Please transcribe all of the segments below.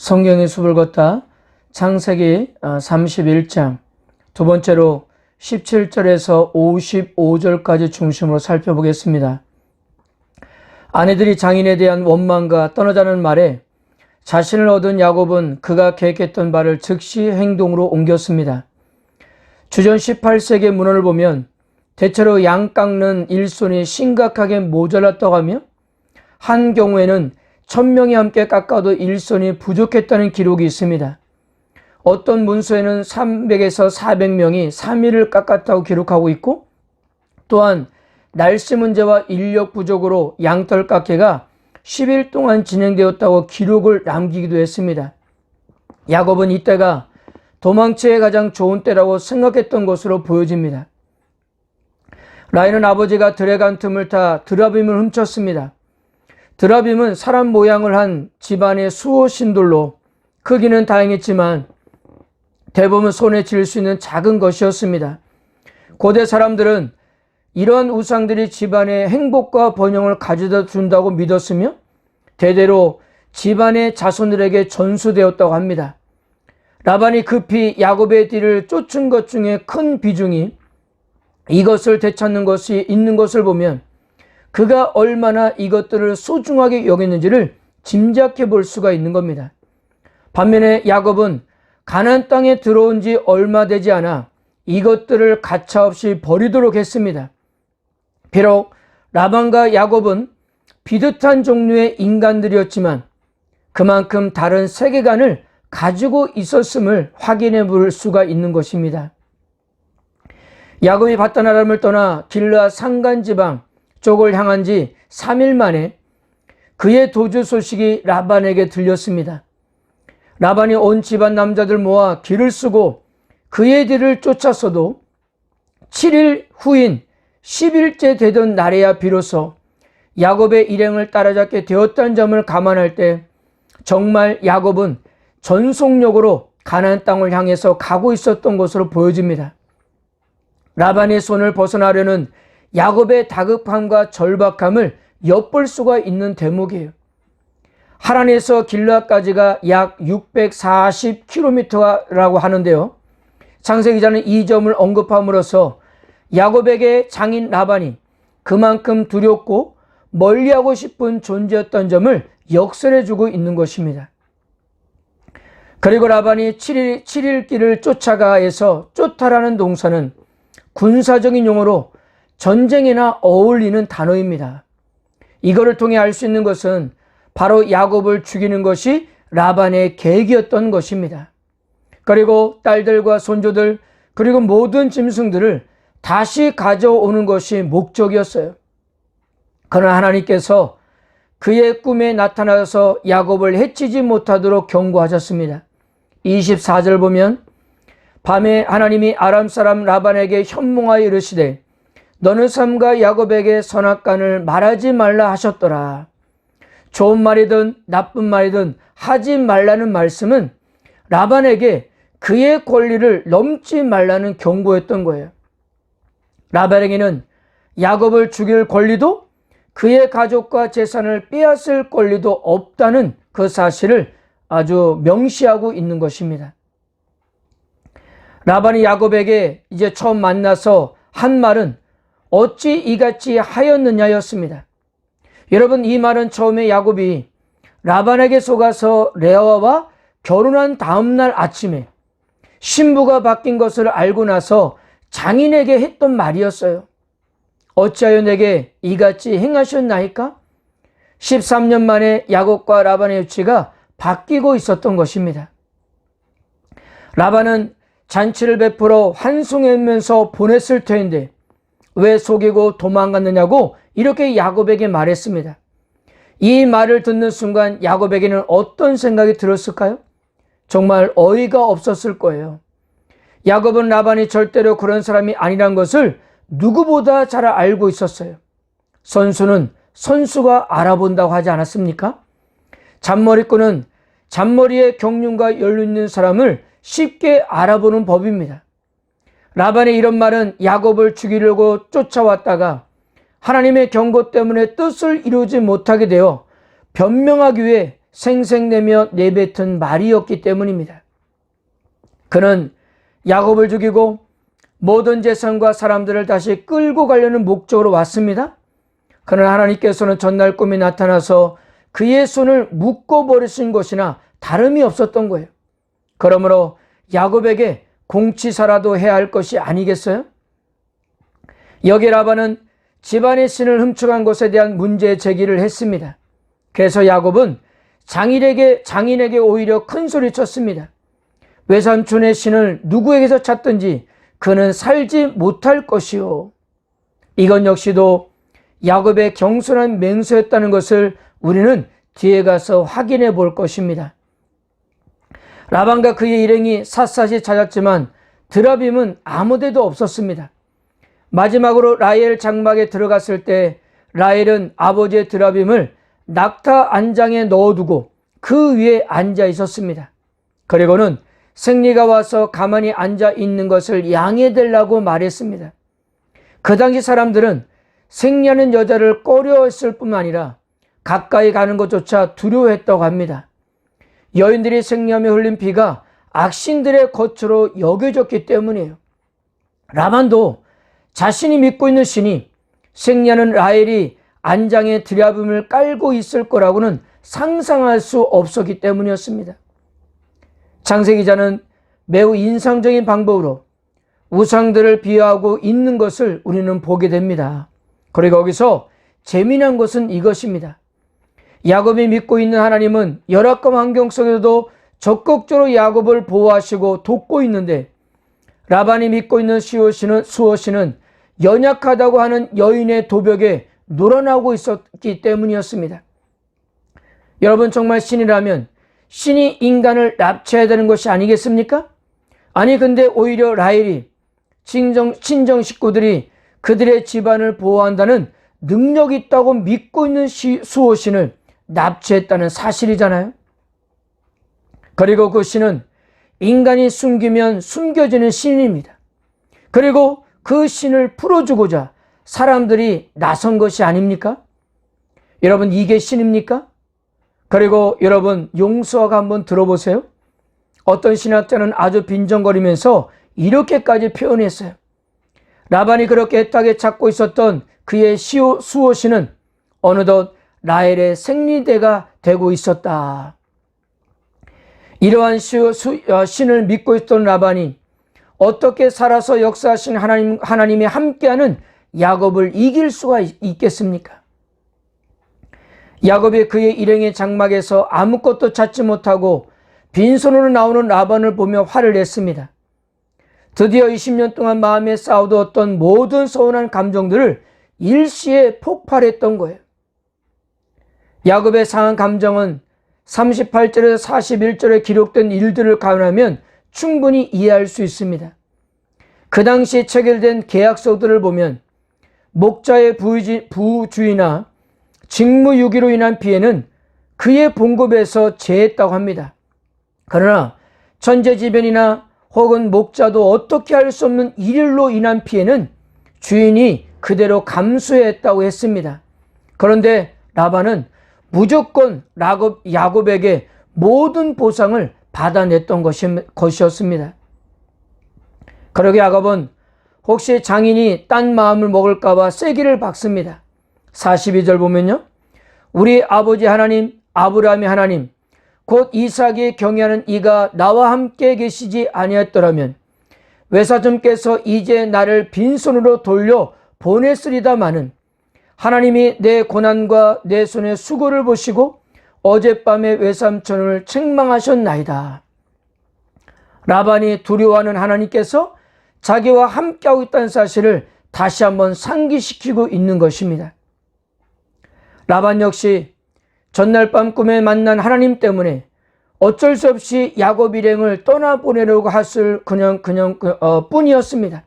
성경의 숲을 걷다 창세기 31장 두 번째로 17절에서 55절까지 중심으로 살펴보겠습니다. 아내들이 장인에 대한 원망과 떠나자는 말에 자신을 얻은 야곱은 그가 계획했던 바를 즉시 행동으로 옮겼습니다. 주전 18세기의 문헌을 보면 대체로 양 깎는 일손이 심각하게 모자랐다고 하며 한 경우에는 1000명이 함께 깎아도 일손이 부족했다는 기록이 있습니다. 어떤 문서에는 300에서 400명이 3일을 깎았다고 기록하고 있고, 또한 날씨 문제와 인력 부족으로 양털 깎기가 10일 동안 진행되었다고 기록을 남기기도 했습니다. 야곱은 이때가 도망치에 가장 좋은 때라고 생각했던 것으로 보여집니다. 라헬은 아버지가 들에 간 틈을 타 드라빔을 훔쳤습니다. 드라빔은 사람 모양을 한 집안의 수호 신돌로 크기는 다행했지만 대부분 손에 쥘 수 있는 작은 것이었습니다. 고대 사람들은 이러한 우상들이 집안의 행복과 번영을 가져다 준다고 믿었으며 대대로 집안의 자손들에게 전수되었다고 합니다. 라반이 급히 야곱의 뒤를 쫓은 것 중에 큰 비중이 이것을 되찾는 것이 있는 것을 보면 그가 얼마나 이것들을 소중하게 여겼는지를 짐작해 볼 수가 있는 겁니다. 반면에 야곱은 가나안 땅에 들어온 지 얼마 되지 않아 이것들을 가차없이 버리도록 했습니다. 비록 라반과 야곱은 비슷한 종류의 인간들이었지만 그만큼 다른 세계관을 가지고 있었음을 확인해 볼 수가 있는 것입니다. 야곱이 바단 아람을 떠나 길르앗 산간지방 쪽을 향한 지 3일 만에 그의 도주 소식이 라반에게 들렸습니다. 라반이 온 집안 남자들 모아 길을 쓰고 그의 뒤를 쫓았어도 7일 후인 10일째 되던 날에야 비로소 야곱의 일행을 따라잡게 되었다는 점을 감안할 때 정말 야곱은 전속력으로 가나안 땅을 향해서 가고 있었던 것으로 보여집니다. 라반의 손을 벗어나려는 야곱의 다급함과 절박함을 엿볼 수가 있는 대목이에요. 하란에서 길르앗까지가 약 640km라고 하는데요. 창세기 기자는 이 점을 언급함으로써 야곱에게 장인 라반이 그만큼 두렵고 멀리하고 싶은 존재였던 점을 역설해주고 있는 것입니다. 그리고 라반이 7일 길을 쫓아가에서 쫓아라는 동사는 군사적인 용어로 전쟁에나 어울리는 단어입니다. 이거를 통해 알 수 있는 것은 바로 야곱을 죽이는 것이 라반의 계획이었던 것입니다. 그리고 딸들과 손주들 그리고 모든 짐승들을 다시 가져오는 것이 목적이었어요. 그러나 하나님께서 그의 꿈에 나타나서 야곱을 해치지 못하도록 경고하셨습니다. 24절 보면 밤에 하나님이 아람 사람 라반에게 현몽하여 이르시되 너는 삼가 야곱에게 선악간을 말하지 말라 하셨더라. 좋은 말이든 나쁜 말이든 하지 말라는 말씀은 라반에게 그의 권리를 넘지 말라는 경고였던 거예요. 라반에게는 야곱을 죽일 권리도 그의 가족과 재산을 빼앗을 권리도 없다는 그 사실을 아주 명시하고 있는 것입니다. 라반이 야곱에게 이제 처음 만나서 한 말은 어찌 이같이 하였느냐였습니다. 여러분, 이 말은 처음에 야곱이 라반에게 속아서 레아와 결혼한 다음날 아침에 신부가 바뀐 것을 알고 나서 장인에게 했던 말이었어요. 어찌하여 내게 이같이 행하셨나이까? 13년 만에 야곱과 라반의 위치가 바뀌고 있었던 것입니다. 라반은 잔치를 베풀어 환송하면서 보냈을 터인데 왜 속이고 도망갔느냐고 이렇게 야곱에게 말했습니다. 이 말을 듣는 순간 야곱에게는 어떤 생각이 들었을까요? 정말 어이가 없었을 거예요. 야곱은 라반이 절대로 그런 사람이 아니란 것을 누구보다 잘 알고 있었어요. 선수는 선수가 알아본다고 하지 않았습니까? 잔머리꾼은 잔머리에 경륜과 연륜 있는 사람을 쉽게 알아보는 법입니다. 라반의 이런 말은 야곱을 죽이려고 쫓아왔다가 하나님의 경고 때문에 뜻을 이루지 못하게 되어 변명하기 위해 생색내며 내뱉은 말이었기 때문입니다. 그는 야곱을 죽이고 모든 재산과 사람들을 다시 끌고 가려는 목적으로 왔습니다. 그러나 하나님께서는 전날 꿈에 나타나서 그의 손을 묶어버리신 것이나 다름이 없었던 거예요. 그러므로 야곱에게 공치사라도 해야 할 것이 아니겠어요? 여기 라반은 집안의 신을 훔쳐간 것에 대한 문제 제기를 했습니다. 그래서 야곱은 장인에게 오히려 큰 소리 쳤습니다. 외삼촌의 신을 누구에게서 찾든지 그는 살지 못할 것이요. 이건 역시도 야곱의 경솔한 맹세였다는 것을 우리는 뒤에 가서 확인해 볼 것입니다. 라반과 그의 일행이 샅샅이 찾았지만 드라빔은 아무데도 없었습니다. 마지막으로 라헬 장막에 들어갔을 때 라헬은 아버지의 드라빔을 낙타 안장에 넣어두고 그 위에 앉아 있었습니다. 그리고는 생리가 와서 가만히 앉아 있는 것을 양해되려고 말했습니다. 그 당시 사람들은 생리하는 여자를 꺼려했을 뿐만 아니라 가까이 가는 것조차 두려워했다고 합니다. 여인들이 생리하며 흘린 피가 악신들의 거처로 여겨졌기 때문이에요. 라반도 자신이 믿고 있는 신이 생리하는 라헬이 안장에 드라빔을 깔고 있을 거라고는 상상할 수 없었기 때문이었습니다. 창세기자는 매우 인상적인 방법으로 우상들을 비하하고 있는 것을 우리는 보게 됩니다. 그리고 거기서 재미난 것은 이것입니다. 야곱이 믿고 있는 하나님은 열악한 환경 속에서도 적극적으로 야곱을 보호하시고 돕고 있는데 라반이 믿고 있는 수호신은 연약하다고 하는 여인의 도벽에 놀아나고 있었기 때문이었습니다. 여러분, 정말 신이라면 신이 인간을 납치해야 되는 것이 아니겠습니까? 아니, 근데 오히려 라헬이 친정 식구들이 그들의 집안을 보호한다는 능력이 있다고 믿고 있는 수호신을 납치했다는 사실이잖아요. 그리고 그 신은 인간이 숨기면 숨겨지는 신입니다. 그리고 그 신을 풀어주고자 사람들이 나선 것이 아닙니까? 여러분, 이게 신입니까? 그리고 여러분, 용서가 한번 들어보세요. 어떤 신학자는 아주 빈정거리면서 이렇게까지 표현했어요. 라반이 그렇게 애타게 찾고 있었던 그의 수호신은 어느덧 라헬의 생리대가 되고 있었다. 이러한 신을 믿고 있던 라반이 어떻게 살아서 역사하신 하나님이 함께하는 야곱을 이길 수가 있겠습니까? 야곱이 그의 일행의 장막에서 아무것도 찾지 못하고 빈손으로 나오는 라반을 보며 화를 냈습니다. 드디어 20년 동안 마음에 쌓아두었던 모든 서운한 감정들을 일시에 폭발했던 거예요. 야곱의 상한 감정은 38절에서 41절에 기록된 일들을 감안하면 충분히 이해할 수 있습니다. 그 당시 체결된 계약서들을 보면 목자의 부주의나 직무유기로 인한 피해는 그의 봉급에서 제했다고 합니다. 그러나 천재지변이나 혹은 목자도 어떻게 할 수 없는 일로 인한 피해는 주인이 그대로 감수했다고 했습니다. 그런데 라반은 무조건 야곱에게 모든 보상을 받아냈던 것이었습니다. 그러게 야곱은 혹시 장인이 딴 마음을 먹을까 봐 세기를 박습니다. 42절 보면요, 우리 아버지 하나님, 아브라함의 하나님, 곧 이삭이 경외하는 이가 나와 함께 계시지 아니했더라면 외사점께서 이제 나를 빈손으로 돌려 보냈으리다마는 하나님이 내 고난과 내 손의 수고를 보시고 어젯밤에 외삼촌을 책망하셨나이다. 라반이 두려워하는 하나님께서 자기와 함께하고 있다는 사실을 다시 한번 상기시키고 있는 것입니다. 라반 역시 전날 밤 꿈에 만난 하나님 때문에 어쩔 수 없이 야곱 일행을 떠나보내려고 했을 뿐이었습니다.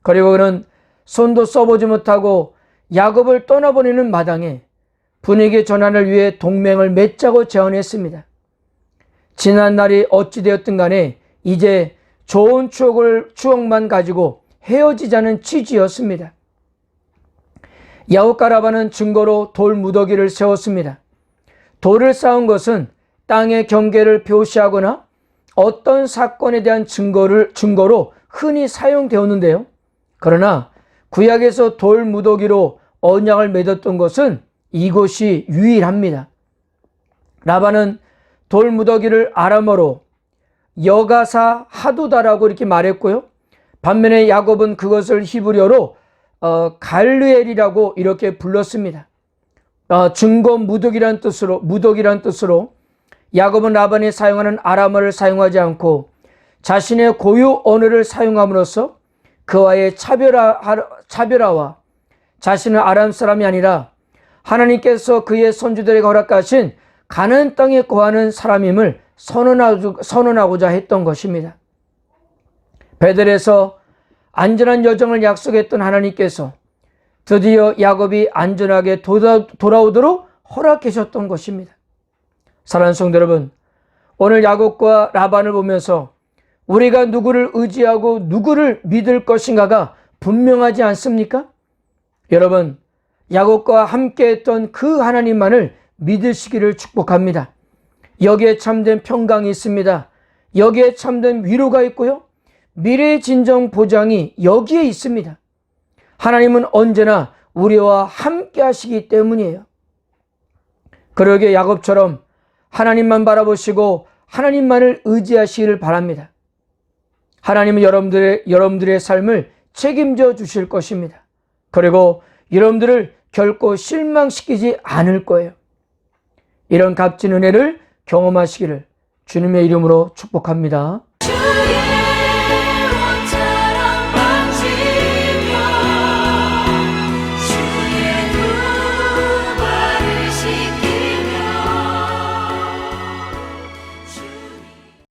그리고 그는 손도 써보지 못하고 야곱을 떠나보내는 마당에 분에게 전환을 위해 동맹을 맺자고 제안했습니다. 지난 날이 어찌 되었든 간에 이제 좋은 추억만 가지고 헤어지자는 취지였습니다. 야곱과 라반은 증거로 돌 무더기를 세웠습니다. 돌을 쌓은 것은 땅의 경계를 표시하거나 어떤 사건에 대한 증거로 흔히 사용되었는데요. 그러나 구약에서 돌무더기로 언약을 맺었던 것은 이것이 유일합니다. 라반은 돌무더기를 아람어로 여가사 하두다라고 이렇게 말했고요. 반면에 야곱은 그것을 히브리어로 갈르엘이라고 이렇게 불렀습니다. 증거 무더기란 뜻으로 야곱은 라반이 사용하는 아람어를 사용하지 않고 자신의 고유 언어를 사용함으로써 그와의 차별화와 자신은 아람 사람이 아니라 하나님께서 그의 선조들에게 허락하신 가나안 땅에 거하는 사람임을 선언하고자 했던 것입니다. 베델에서 안전한 여정을 약속했던 하나님께서 드디어 야곱이 안전하게 돌아오도록 허락하셨던 것입니다. 사랑하는 성도 여러분, 오늘 야곱과 라반을 보면서 우리가 누구를 의지하고 누구를 믿을 것인가가 분명하지 않습니까? 여러분, 야곱과 함께했던 그 하나님만을 믿으시기를 축복합니다. 여기에 참된 평강이 있습니다. 여기에 참된 위로가 있고요. 미래의 진정 보장이 여기에 있습니다. 하나님은 언제나 우리와 함께 하시기 때문이에요. 그러기에 야곱처럼 하나님만 바라보시고 하나님만을 의지하시기를 바랍니다. 하나님은 여러분들의 삶을 책임져 주실 것입니다. 그리고 여러분들을 결코 실망시키지 않을 거예요. 이런 값진 은혜를 경험하시기를 주님의 이름으로 축복합니다.